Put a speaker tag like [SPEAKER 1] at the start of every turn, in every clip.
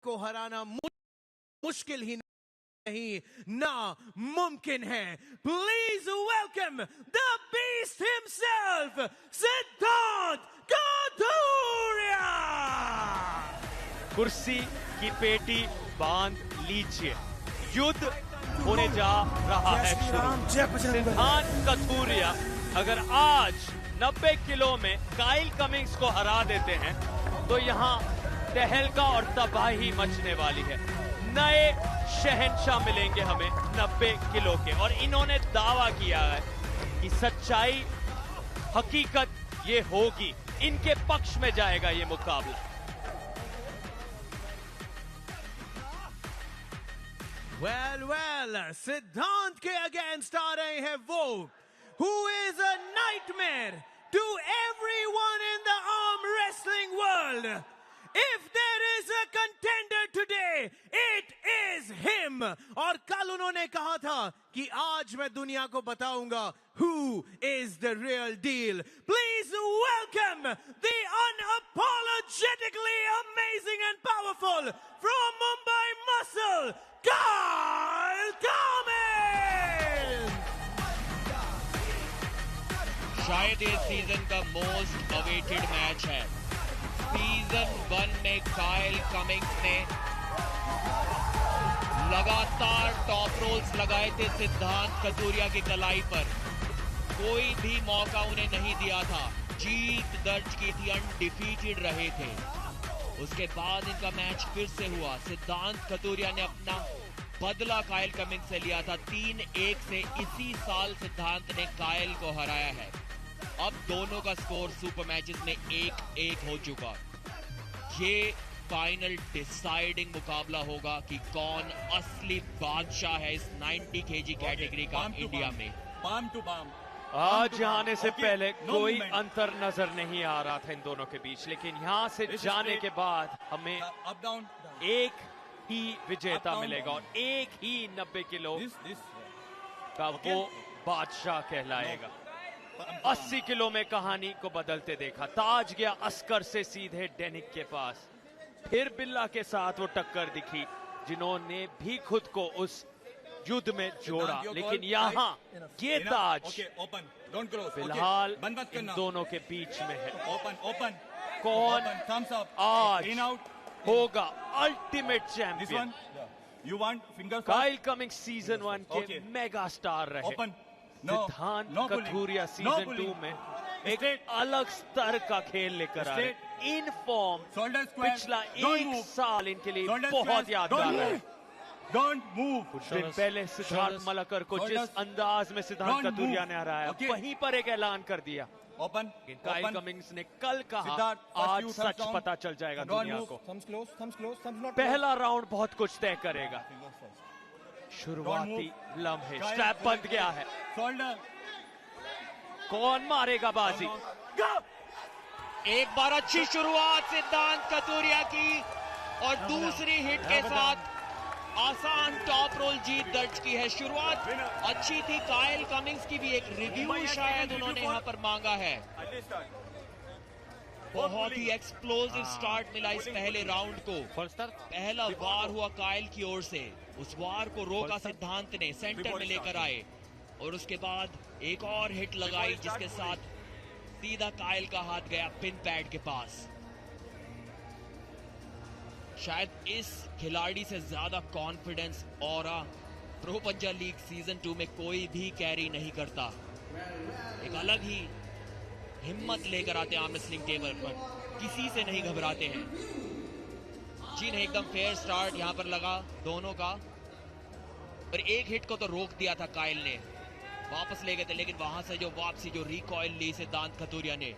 [SPEAKER 1] को हराना मुश्किल ही नहीं, नामुमकिन है। Please welcome the beast himself, सिद्धांत कथूरिया।
[SPEAKER 2] कुर्सी की पेटी बांध लीजिए, युद्ध होने जा रहा है शुरू। सिद्धांत कथूरिया अगर आज 90 किलो में काइल कमिंग्स को हरा देते हैं तो यहाँ तहलका और तबाही मचने वाली है। नए शहंशाह मिलेंगे हमें 90 किलो के, और इन्होंने दावा किया है कि सच्चाई हकीकत ये होगी, इनके पक्ष में जाएगा ये मुकाबला।
[SPEAKER 1] वेल सिद्धांत के अगेंस्ट आ रहे हैं वो who is a nightmare to everyone in the arm wrestling world. If there is a contender today, it is him. और कल उन्होंने कहा था कि आज मैं दुनिया को बताऊंगा who is the real deal. Please welcome the unapologetically amazing and powerful from Mumbai Muscle, Kyle Cummins.
[SPEAKER 3] शायद इस सीजन का मोस्ट अवेटेड मैच है। सीजन 1 में काइल कमिंग्स ने लगातार टॉप रोल्स लगाए थे सिद्धांत कथूरिया की कलाई पर, कोई भी मौका उन्हें नहीं दिया था, जीत दर्ज की थी, अनडिफीटेड रहे थे। उसके बाद इनका मैच फिर से हुआ, सिद्धांत कथूरिया ने अपना बदला काइल कमिंग्स से लिया था। 3-1 से इसी साल सिद्धांत ने काइल को हराया है। अब दोनों का स्कोर सुपर मैचेस में 1-1 हो चुका। ये फाइनल डिसाइडिंग मुकाबला होगा कि कौन असली बादशाह है इस 90 kg कैटेगरी का इंडिया में।
[SPEAKER 4] Palm to palm.
[SPEAKER 2] आज आने से पहले कोई अंतर नजर नहीं आ रहा था इन दोनों के बीच, लेकिन यहाँ से जाने के बाद हमें एक ही विजेता मिलेगा और एक ही 90 किलो का वो बादशाह कहलाएगा। 80 किलो में कहानी को बदलते देखा। ताज गया अस्कर से सीधे डेनिक के पास, फिर बिल्ला के साथ वो टक्कर दिखी जिन्होंने भी खुद को उस युद्ध में जोड़ा, लेकिन यहाँ ये ताज फिलहाल इन दोनों के बीच में है। कौन आज होगा ultimate champion? Kyle Cummings season 1 के मेगा स्टार रहे, सिद्धांत कथूरिया सीजन 2 में एक अलग स्तर का खेल लेकर आए। इन फॉर्म पिछला 1 साल इनके लिए बहुत यादगार है। कुछ दिन पहले सिद्धार्थ मलकर को जिस अंदाज में सिद्धांत कथूरिया ने हराया, वहीं पर एक ऐलान कर दिया। काइल कमिंग्स ने कल कहा आज सच पता चल जाएगा दुनिया को। पहला राउंड बहुत कुछ तय करेगा। शुरुआती लम्हे, स्ट्रैप बंद गया है, कौन मारेगा बाजी?
[SPEAKER 3] एक बार अच्छी शुरुआत सिद्धांत कथूरिया की और दूसरी हिट के साथ आसान टॉप रोल जीत दर्ज की है। शुरुआत अच्छी थी, काइल कमिंग्स की भी एक रिव्यू शायद उन्होंने यहाँ पर मांगा है। बहुत ही एक्सप्लोसिव स्टार्ट मिला इस पहले राउंड को। पहला वार हुआ काइल की ओर से, उस वार को रोका सिद्धांत ने, सेंटर में लेकर आए और उसके बाद एक और हिट लगाई जिसके साथ सीधा काइल का हाथ गया पिन पैड के पास। शायद इस खिलाड़ी से ज्यादा कॉन्फिडेंस ऑरा प्रो पंजा लीग सीजन 2 में कोई भी कैरी नहीं करता। एक अलग ही हिम्मत लेकर आते हैं आर्म रेसलिंग टेबल पर, किसी से नहीं घबराते हैं। जी ने एकदम फेयर स्टार्ट यहाँ पर लगा दोनों का, पर एक हिट को तो रोक दिया था काइल ने, वापस ले गए थे, लेकिन वहां से जो वापसी, जो रिकॉइल ली सिद्धांत कथूरिया ने,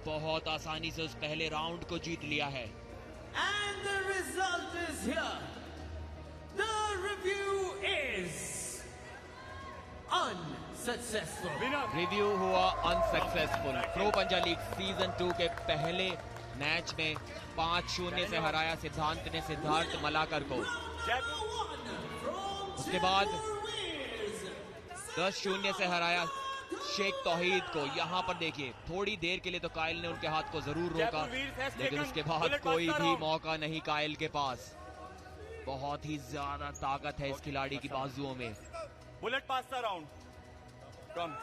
[SPEAKER 3] बहुत आसानी से उस पहले राउंड को जीत लिया है।
[SPEAKER 1] And the result is here. The review is unsuccessful.
[SPEAKER 3] Review हुआ अनसक्सेसफुल। प्रो पंजा लीग सीजन 2 के पहले मैच में 5-0 से हराया सिद्धांत ने सिद्धार्थ मलाकर को। उसके बाद 10-0 से हराया शेख तौहीद को। यहाँ पर देखिए थोड़ी देर के लिए तो कायल ने उनके हाथ को जरूर रोका, लेकिन उसके बाद कोई भी मौका नहीं कायल के पास। बहुत ही ज्यादा ताकत है इस खिलाड़ी की बाजुओं में।
[SPEAKER 4] Bullet pass the round, come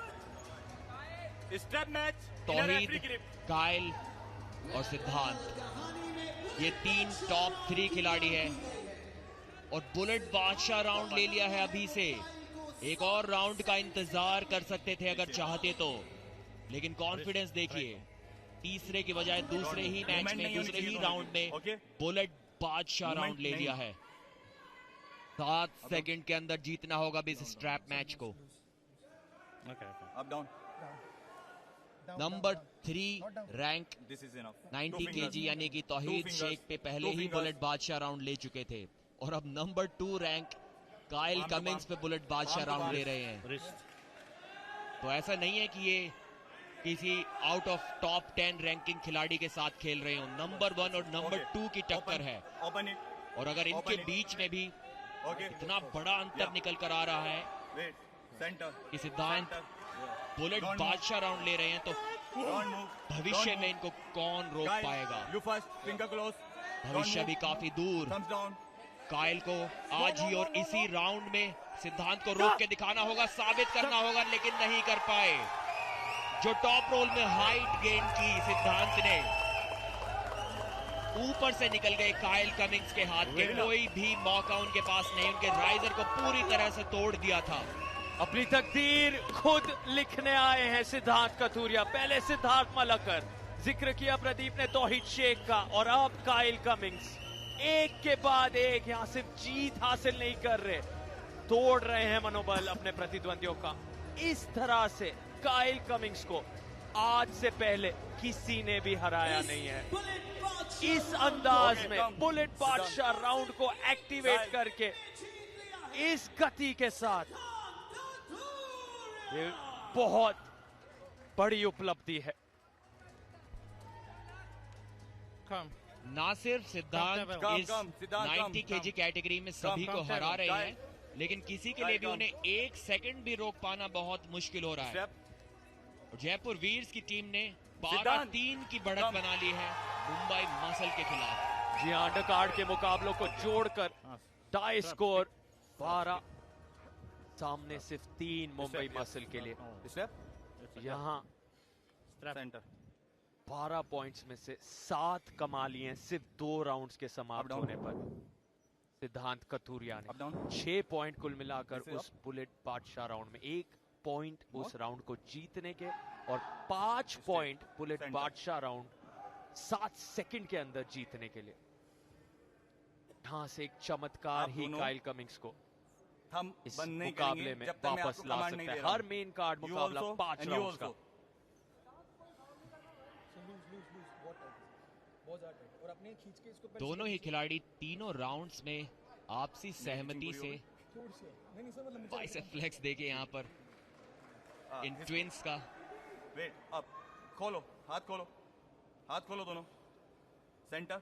[SPEAKER 4] step match.
[SPEAKER 3] Tauhid, कायल और सिद्धांत, ये 3 टॉप 3 खिलाड़ी है और बुलेट बादशाह राउंड ले लिया है अभी से। एक और राउंड का इंतजार कर सकते थे अगर चाहते तो, लेकिन कॉन्फिडेंस देखिए, तीसरे की बजाय दूसरे ही मैच में, दूसरे ही राउंड में बुलेट बादशाह राउंड ले लिया है। 7 सेकंड के अंदर जीतना होगा इस स्ट्रैप मैच को।
[SPEAKER 4] Up down.
[SPEAKER 3] Number 3 rank 90 KG यानी कि तौहीद शेख पे पहले ही बुलेट बादशाह राउंड ले चुके थे, और अब नंबर 2 रैंक कायल कमिंस पे बुलेट बादशाह राउंड ले रहे हैं। तो ऐसा नहीं है कि ये किसी आउट ऑफ टॉप 10 रैंकिंग खिलाड़ी के साथ खेल रहे हो। नंबर 1 और नंबर 2 की टक्कर है, और अगर इनके बीच में भी इतना बड़ा अंतर निकल कर आ रहा है कि सिद्धांत बुलेट बादशाह राउंड ले रहे हैं, तो भविष्य में इनको कौन रोक पाएगा? भविष्य भी काफी दूर। कायल को आज ही और इसी राउंड में सिद्धांत को रोक के दिखाना होगा, साबित करना होगा, लेकिन नहीं कर पाए। जो टॉप रोल में हाइट गेन की सिद्धांत ने, ऊपर से निकल गए कायल कमिंस के हाथ के। कोई भी मौका उनके पास नहीं, उनके राइजर को पूरी तरह से तोड़ दिया था।
[SPEAKER 2] अपनी तकदीर खुद लिखने आए हैं सिद्धांत कथूरिया। पहले सिद्धार्थ मलकर, जिक्र किया प्रदीप ने तौहीद शेख का, और अब कायल कमिंस। एक के बाद एक यहां सिर्फ जीत हासिल नहीं कर रहे, तोड़ रहे हैं मनोबल अपने प्रतिद्वंदियों का। इस तरह से कायल कमिंस को आज से पहले किसी ने भी हराया नहीं है। इस अंदाज में बुलेट बादशाह राउंड को एक्टिवेट करके, इस गति के साथ, ये बहुत बड़ी उपलब्धि है।
[SPEAKER 3] ना सिर्फ सिद्धांत इस 90 केजी कैटेगरी में सभी को हरा रहे हैं, लेकिन किसी के लिए भी उन्हें 1 सेकंड भी रोक पाना बहुत मुश्किल हो रहा है। और जयपुर वीर्स की टीम ने 12-3 की बढ़त बना ली है मुंबई मसल के खिलाफ।
[SPEAKER 2] जी हाँ, अंडरकार्ड के मुकाबलों को जोड़कर टाई स्कोर 12, सामने सिर्फ 3 मुंबई मसल के लिए। यहाँ 12 पॉइंट्स में से 7 कमा लिए सिर्फ 2 राउंड्स के समाप्त होने पर सिद्धांत कथूरिया ने। 6 पॉइंट कुल मिलाकर उस बुलेट बादशाह राउंड में, 1 पॉइंट उस राउंड को जीतने के, और 5 पॉइंट बुलेट बादशाह राउंड 7 सेकंड के अंदर जीतने के लिए। यहां से एक चमत्कार ही कायल कमिंस को इस मुकाबले में वापस ला सकता है। हर मेन कार्ड मुकाबला 5 राउंड्स का।
[SPEAKER 3] दोनों ही खिलाड़ी तीनों राउंड्स में आपसी सहमति से बाइसेप फ्लेक्स देखे यहाँ पर इन ट्विंस का।
[SPEAKER 4] वेट अप, खोलो हाथ, खोलो हाथ, खोलो दोनों। Centre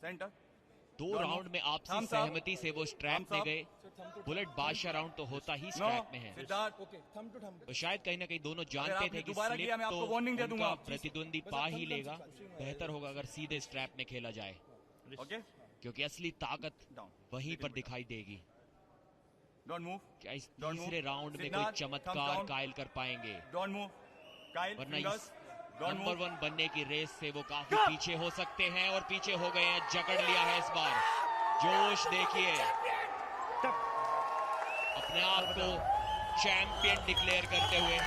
[SPEAKER 4] centre.
[SPEAKER 3] 2 राउंड में आपसी सहमति से वो स्ट्रैप में गए। बुलेट बादशाह राउंड तो होता ही स्ट्रैप में है, तो शायद कहीं ना कहीं दोनों जानते थे कि स्लिप तो उनका प्रतिद्वंदी पा ही लेगा। बेहतर होगा अगर सीधे स्ट्रैप में खेला जाए, क्योंकि असली ताकत वहीं पर दिखाई देगी। क्या इस तीसरे राउंड में कोई चमत्कार कायल कर पाएंगे? वरना इस नंबर 1 बनने की रेस से वो काफी पीछे हो सकते हैं, और पीछे हो गए हैं। जकड़ लिया है इस बार। जोश देखिए, अपने आप को चैंपियन डिक्लेयर करते हुए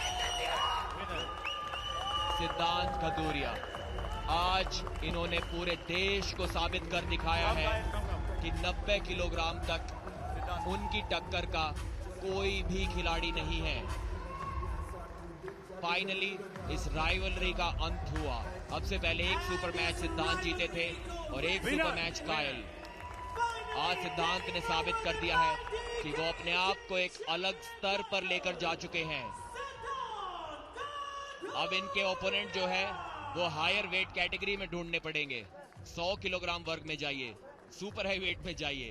[SPEAKER 3] सिद्धांत कथूरिया। आज इन्होंने पूरे देश को साबित कर दिखाया है कि 90 किलोग्राम तक उनकी टक्कर का कोई भी खिलाड़ी नहीं है। फाइनली इस राइवलरी का अंत हुआ। अब से पहले एक सुपर मैच सिद्धांत जीते थे और एक सुपर मैच कायल। आज सिद्धांत ने साबित कर दिया है कि वो अपने आप को एक अलग स्तर पर लेकर जा चुके हैं। अब इनके ओपोनेंट जो है वो हायर वेट कैटेगरी में ढूंढने पड़ेंगे। 100 किलोग्राम वर्ग में जाइए, सुपर हाई वेट में जाइए,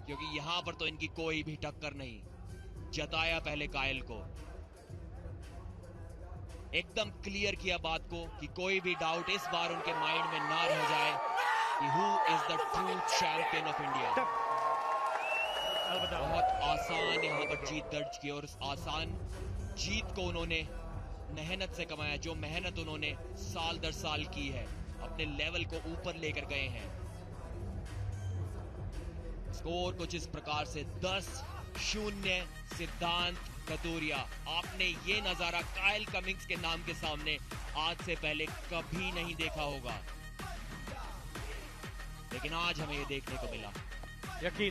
[SPEAKER 3] क्योंकि यहां पर तो इनकी कोई भी टक्कर नहीं। जताया पहले कायल को। एकदम क्लियर किया बात को कि कोई भी डाउट इस बार उनके माइंड में ना रह जाए कि who is the true champion of India. बहुत आसान यहाँ पर जीत दर्ज की और उस आसान जीत को उन्होंने मेहनत से कमाया। जो मेहनत उन्होंने साल दर साल की है, अपने लेवल को ऊपर लेकर गए हैं। स्कोर कुछ इस प्रकार से 10-0 सिद्धांत कतूरिया। आपने ये नजारा काइल कमिंग्स के नाम के सामने आज से पहले कभी नहीं देखा होगा, लेकिन आज हमें ये देखने को मिला।
[SPEAKER 2] यकीन